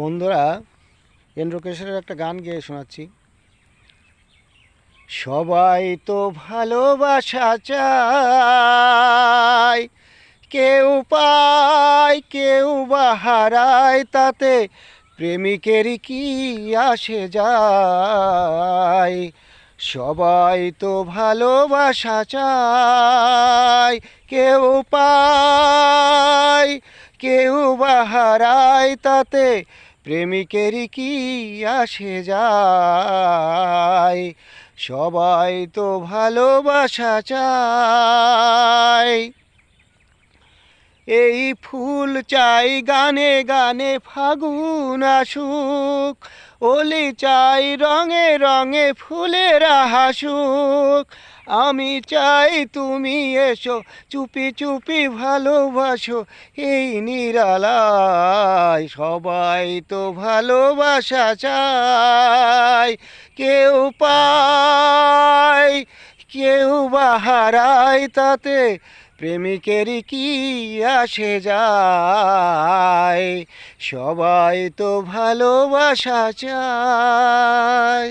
বন্ধুরা, এন্ড্রকেশের একটা গান গেয়ে শোনাচ্ছি। সবাই তো ভালোবাসা চায়, কেউ পায় কেউ বা হারায়, তাতে প্রেমিকেরই কি আসে যায়। সবাই তো ভালোবাসা চায়, কেউ পায় কেউ বা হারায়, তাতে প্রেমিকেরই কি আসে যায়। সবাই তো ভালোবাসা চায়। এই ফুল চাই গানে গানে ফাগুন আসুক, ওলি চাই রঙে রঙে ফুলেরা হাসুক। আমি চাই তুমি এসো, চুপি চুপি ভালোবাসো এই নিরালায়। সবাই তো ভালোবাসা চায়, কেউ পায় কেউ বা হারায়, তাতে প্রেমিকেরই কি আসে যায়। সবাই তো ভালোবাসা চায়।